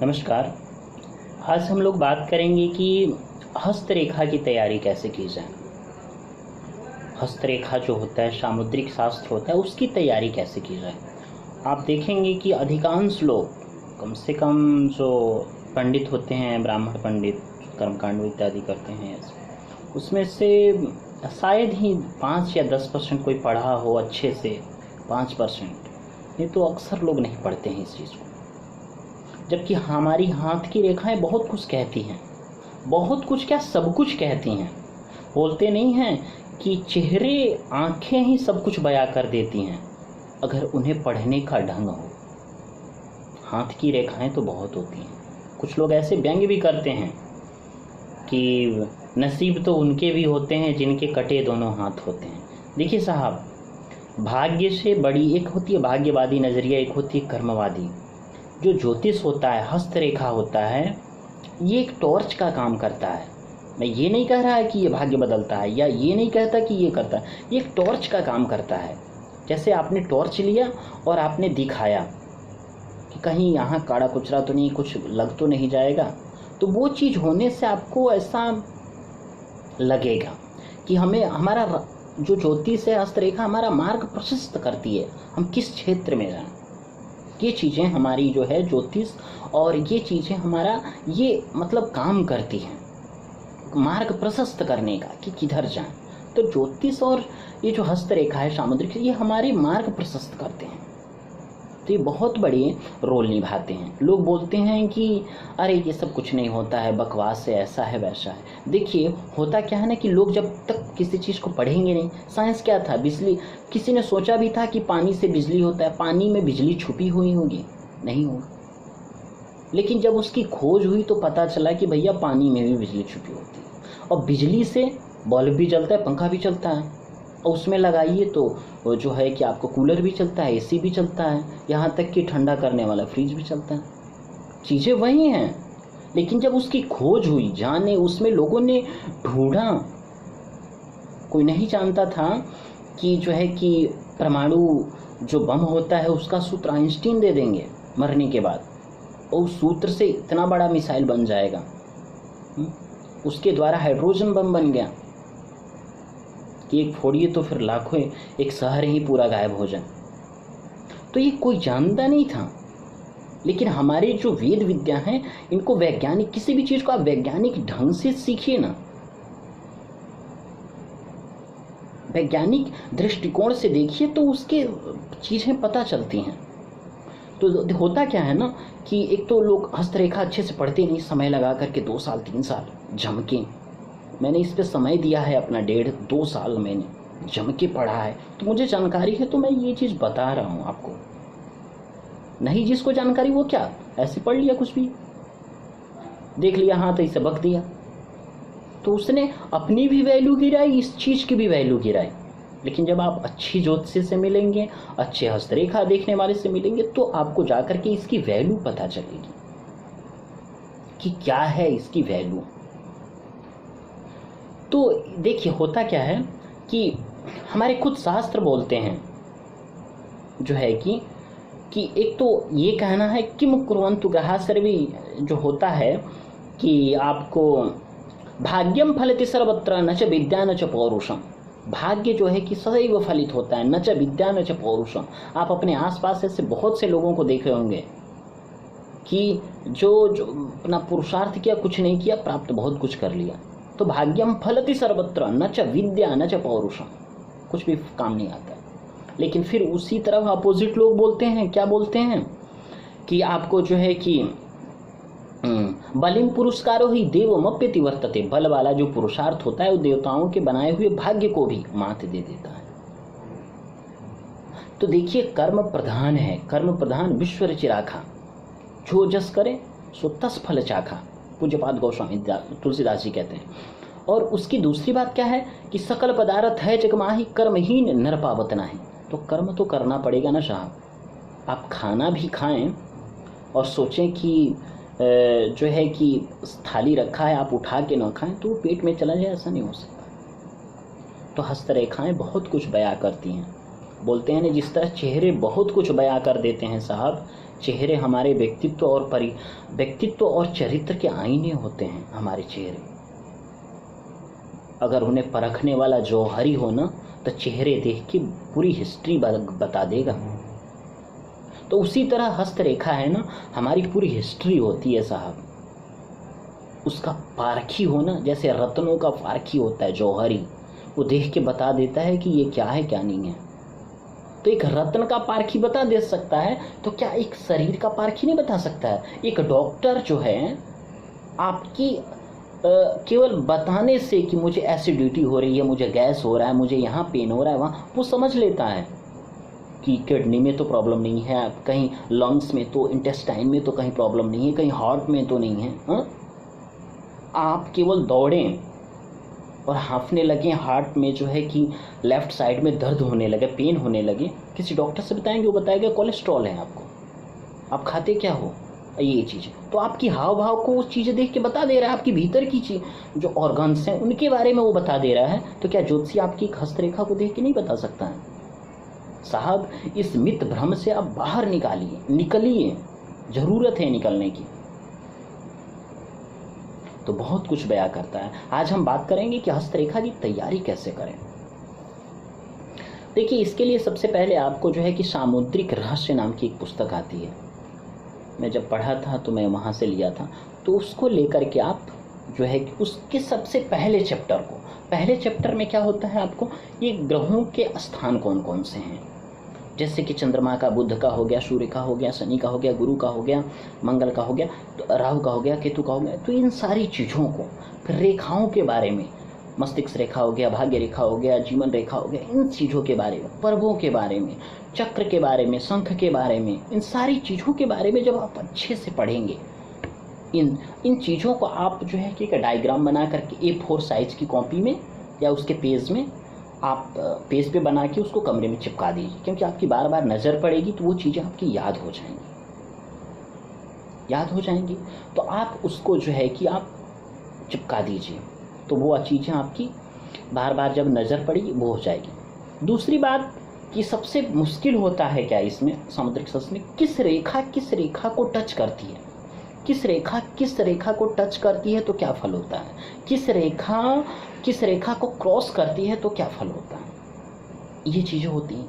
नमस्कार। आज हम लोग बात करेंगे कि हस्तरेखा की तैयारी कैसे की जाए। हस्तरेखा जो होता है, सामुद्रिक शास्त्र होता है, उसकी तैयारी कैसे की जाए। आप देखेंगे कि अधिकांश लोग, कम से कम जो पंडित होते हैं, ब्राह्मण पंडित, कर्मकांड इत्यादि करते हैं, उसमें से शायद ही 5 या 10% कोई पढ़ा हो अच्छे से, 5%। नहीं तो अक्सर लोग नहीं पढ़ते हैं इस चीज़ को। जबकि हमारी हाथ की रेखाएं बहुत कुछ कहती हैं, बहुत कुछ क्या, सब कुछ कहती हैं। बोलते नहीं हैं कि चेहरे, आंखें ही सब कुछ बयां कर देती हैं अगर उन्हें पढ़ने का ढंग हो। हाथ की रेखाएं तो बहुत होती हैं। कुछ लोग ऐसे व्यंग्य भी करते हैं कि नसीब तो उनके भी होते हैं जिनके कटे दोनों हाथ होते हैं। देखिए साहब, भाग्य से बड़ी एक होती है भाग्यवादी नज़रिया, एक होती है कर्मवादी। जो ज्योतिष होता है, हस्तरेखा होता है, ये एक टॉर्च का काम करता है। मैं ये नहीं कह रहा है कि ये भाग्य बदलता है, या ये नहीं कहता कि ये करता है। ये एक टॉर्च का काम करता है। जैसे आपने टॉर्च लिया और आपने दिखाया कि कहीं यहाँ काड़ा कुचरा तो नहीं, कुछ लग तो नहीं जाएगा, तो वो चीज़ होने से आपको ऐसा लगेगा कि हमें हमारा जो ज्योतिष है, हस्तरेखा हमारा मार्ग प्रशस्त करती है, हम किस क्षेत्र में जाएं। ये चीज़ें हमारी जो है ज्योतिष, और ये चीज़ें हमारा ये मतलब काम करती हैं मार्ग प्रशस्त करने का कि किधर जाएं। तो ज्योतिष और ये जो हस्तरेखा है सामुद्रिक, ये हमारे मार्ग प्रशस्त करते हैं। तो ये बहुत बड़े रोल निभाते हैं। लोग बोलते हैं कि अरे ये सब कुछ नहीं होता है, बकवास है, ऐसा है वैसा है। देखिए होता क्या है ना कि लोग जब तक किसी चीज़ को पढ़ेंगे नहीं, साइंस क्या था, बिजली, किसी ने सोचा भी था कि पानी से बिजली होता है, पानी में बिजली छुपी हुई होगी, नहीं होगी। लेकिन जब उसकी खोज हुई तो पता चला कि भैया पानी में भी बिजली छुपी होती है, और बिजली से बल्ब भी चलता है, पंखा भी चलता है, और उसमें लगाइए तो जो है कि आपको कूलर भी चलता है, एसी भी चलता है, यहाँ तक कि ठंडा करने वाला फ्रिज भी चलता है। चीज़ें वही हैं, लेकिन जब उसकी खोज हुई, जाने उसमें लोगों ने ढूंढा। कोई नहीं जानता था कि जो है कि परमाणु जो बम होता है उसका सूत्र आइंस्टीन दे देंगे मरने के बाद, और उस सूत्र से इतना बड़ा मिसाइल बन जाएगा। उसके द्वारा हाइड्रोजन बम बन गया कि एक फोड़िए तो फिर लाखों, एक शहर ही पूरा गायब हो जाए। तो ये कोई जानता नहीं था। लेकिन हमारे जो वेद विद्या हैं, इनको वैज्ञानिक, किसी भी चीज़ को आप वैज्ञानिक ढंग से सीखिए ना, वैज्ञानिक दृष्टिकोण से देखिए तो उसके चीज़ें पता चलती हैं। तो होता क्या है ना कि एक तो लोग हस्तरेखा अच्छे से पढ़ते नहीं, समय लगा करके 2 साल 3 साल जम के, मैंने इस पे समय दिया है अपना 1.5-2 साल मैंने जम के पढ़ा है, तो मुझे जानकारी है, तो मैं ये चीज़ बता रहा हूँ आपको। नहीं जिसको जानकारी वो क्या, ऐसे पढ़ लिया, कुछ भी देख लिया, हाँ तो इसे बक दिया, तो उसने अपनी भी वैल्यू गिराई, इस चीज़ की भी वैल्यू गिराई। लेकिन जब आप अच्छी ज्योतिषी से मिलेंगे, अच्छे हस्तरेखा देखने वाले से मिलेंगे, तो आपको जाकर के इसकी वैल्यू पता चलेगी कि क्या है इसकी वैल्यू। तो देखिए होता क्या है कि हमारे खुद शास्त्र बोलते हैं जो है कि एक तो ये कहना है कि मुकुर्वन्तु ग्रहा सर्वे, जो होता है कि आपको भाग्यम फलति सर्वत्र न च विद्या न च पौरुषम। भाग्य जो है कि सदैव फलित होता है, न च विद्या न च पौरुषम। आप अपने आसपास ऐसे बहुत से लोगों को देख रहे होंगे कि जो अपना पुरुषार्थ किया, कुछ नहीं किया, प्राप्त बहुत कुछ कर लिया। तो भाग्यम फलति सर्वत्र न च विद्या न च पौरुषम, कुछ भी काम नहीं आता। लेकिन फिर उसी तरफ अपोजिट लोग बोलते हैं, क्या बोलते हैं कि आपको जो है कि बलिम पुरस्कारो ही देवमप्यति वर्तते। बल वाला जो पुरुषार्थ होता है वो देवताओं के बनाए हुए भाग्य को भी मात दे देता है। तो देखिए कर्म प्रधान है, कर्म प्रधान विश्व रचिराखा, जो जस करे सो तस फल चाखा, पूज्यपाद गोस्वामी तुलसीदास जी कहते हैं। और उसकी दूसरी बात क्या है कि सकल पदार्थ है जगमाही, कर्महीन नर पावत नाही। तो कर्म तो करना पड़ेगा ना साहब। आप खाना भी खाएं और सोचें कि जो है कि थाली रखा है, आप उठा के ना खाएं तो वो पेट में चला जाए, ऐसा नहीं हो सकता। तो हस्तरेखाएं बहुत कुछ बयां करती हैं। बोलते हैं ना, जिस तरह चेहरे बहुत कुछ बयां कर देते हैं साहब, चेहरे हमारे व्यक्तित्व और चरित्र के आईने होते हैं हमारे चेहरे। अगर उन्हें परखने वाला जौहरी हो ना, तो चेहरे देख के पूरी हिस्ट्री बता देगा। तो उसी तरह हस्तरेखा है ना, हमारी पूरी हिस्ट्री होती है साहब। उसका पारखी होना, जैसे रत्नों का पारखी होता है जौहरी, वो देख के बता देता है कि ये क्या है क्या नहीं है। तो एक रत्न का पारखी बता दे सकता है, तो क्या एक शरीर का पारखी नहीं बता सकता है? एक डॉक्टर जो है आपकी केवल बताने से कि मुझे एसिडिटी हो रही है, मुझे गैस हो रहा है, मुझे यहाँ पेन हो रहा है, वहाँ वो समझ लेता है कि किडनी में तो प्रॉब्लम नहीं है, कहीं लंग्स में तो, इंटेस्टाइन में तो कहीं प्रॉब्लम नहीं है, कहीं हार्ट में तो नहीं है। हाँ, आप केवल दौड़ें और हाँफने लगे हार्ट में जो है कि लेफ्ट साइड में दर्द होने लगे, पेन होने लगे, किसी डॉक्टर से बताएंगे, वो बताएगा कोलेस्ट्रॉल है आपको, आप खाते क्या हो, ये चीज़। तो आपकी हाव भाव को वो चीज़ें देख के बता दे रहा है, आपकी भीतर की चीज जो ऑर्गन्स हैं उनके बारे में वो बता दे रहा है। तो क्या ज्योतिषी आपकी हस्तरेखा को देख के नहीं बता सकता है? साहब, इस मित भ्रम से आप बाहर निकलिए, जरूरत है निकलने की। तो बहुत कुछ बयां करता है। आज हम बात करेंगे कि हस्तरेखा की तैयारी कैसे करें। देखिए, इसके लिए सबसे पहले आपको जो है कि सामुद्रिक रहस्य नाम की एक पुस्तक आती है। मैं जब पढ़ा था तो मैं वहाँ से लिया था। तो उसको लेकर के आप जो है कि उसके सबसे पहले चैप्टर में क्या होता है, आपको ये ग्रहों के स्थान कौन कौन से हैं, जैसे कि चंद्रमा का, बुध का हो गया, सूर्य का हो गया, शनि का हो गया, गुरु का हो गया, मंगल का हो गया, तो राहु का हो गया, केतु का हो गया। तो इन सारी चीज़ों को, फिर रेखाओं के बारे में, मस्तिष्क रेखा हो गया, भाग्य रेखा हो गया, जीवन रेखा हो गया, इन चीज़ों के बारे में, पर्वों के बारे में, चक्र के बारे में, शंख के बारे में, इन सारी चीज़ों के बारे में जब आप अच्छे से पढ़ेंगे, इन चीज़ों को आप जो है कि एक डायग्राम बना करके A4 साइज की कॉपी में या उसके पेज में आप पेज पे बना के उसको कमरे में चिपका दीजिए, क्योंकि आपकी बार बार नज़र पड़ेगी तो वो चीज़ें आपकी याद हो जाएंगी। तो आप उसको जो है कि आप चिपका दीजिए, तो वो चीज़ें आपकी बार बार जब नज़र पड़ेगी वो हो जाएगी। दूसरी बात कि सबसे मुश्किल होता है क्या इसमें, सामुद्रिक शास्त्र में, किस रेखा को टच करती है, किस रेखा को टच करती है तो क्या फल होता है, किस रेखा को क्रॉस करती है तो क्या फल होता है, ये चीज़ें होती हैं।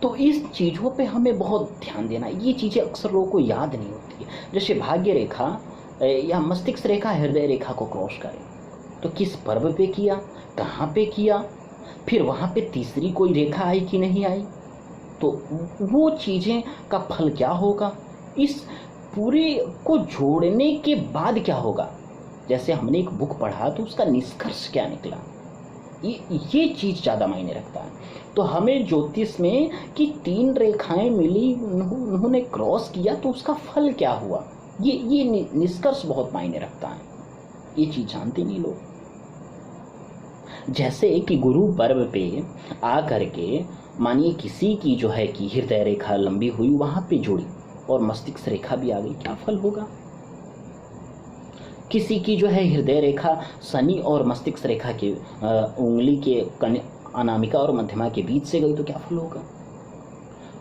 तो इस चीज़ों पे हमें बहुत ध्यान देना है। ये चीज़ें अक्सर लोगों को याद नहीं होती है। जैसे भाग्य रेखा या मस्तिष्क रेखा हृदय रेखा को क्रॉस करे तो किस पर्व पे किया, कहाँ पे किया, फिर वहाँ पे तीसरी कोई रेखा आई कि नहीं आई, तो वो चीज़ें का फल क्या होगा, इस पूरे को जोड़ने के बाद क्या होगा। जैसे हमने एक बुक पढ़ा तो उसका निष्कर्ष क्या निकला, ये चीज़ ज़्यादा मायने रखता है। तो हमें ज्योतिष में कि 3 रेखाएं मिली, उन्होंने क्रॉस किया तो उसका फल क्या हुआ, ये निष्कर्ष बहुत मायने रखता है। ये चीज़ जानते नहीं लोग। जैसे कि गुरु पर्व पे आ करके मानिए किसी की जो है कि हृदय रेखा लंबी हुई, वहाँ पे जुड़ी और मस्तिष्क रेखा भी आ गई, क्या फल होगा। किसी की जो है हृदय रेखा शनि और मस्तिष्क रेखा के उंगली के अनामिका और मध्यमा के बीच से गई तो क्या फल होगा।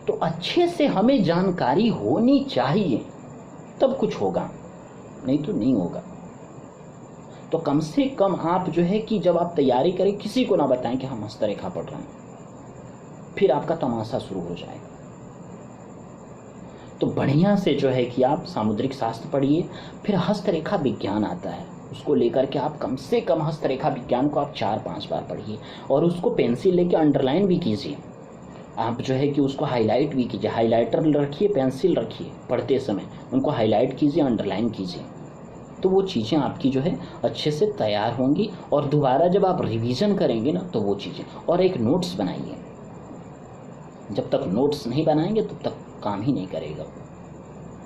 तो अच्छे से हमें जानकारी होनी चाहिए, तब कुछ होगा, नहीं तो नहीं होगा। तो कम से कम आप जो है कि जब आप तैयारी करें किसी को ना बताएं कि हम हस्तरेखा पढ़ रहे हैं, फिर आपका तमाशा शुरू हो जाएगा। तो बढ़िया से जो है कि आप सामुद्रिक शास्त्र पढ़िए, फिर हस्तरेखा विज्ञान आता है, उसको लेकर के आप कम से कम हस्तरेखा विज्ञान को आप 4-5 बार पढ़िए और उसको पेंसिल लेके अंडरलाइन भी कीजिए। आप जो है कि उसको हाईलाइट भी कीजिए, हाईलाइटर रखिए, पेंसिल रखिए, पढ़ते समय उनको हाईलाइट कीजिए, अंडरलाइन कीजिए। तो वो चीज़ें आपकी जो है अच्छे से तैयार होंगी और दोबारा जब आप रिवीजन करेंगे ना तो वो चीज़ें। और एक नोट्स बनाइए, जब तक नोट्स नहीं बनाएंगे तब तक काम ही नहीं करेगा,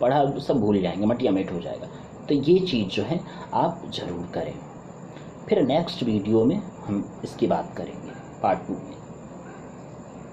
पढ़ा सब भूल जाएंगे, मटिया मेट हो जाएगा। तो ये चीज़ जो है आप ज़रूर करें। फिर नेक्स्ट वीडियो में हम इसकी बात करेंगे, पार्ट 2 में।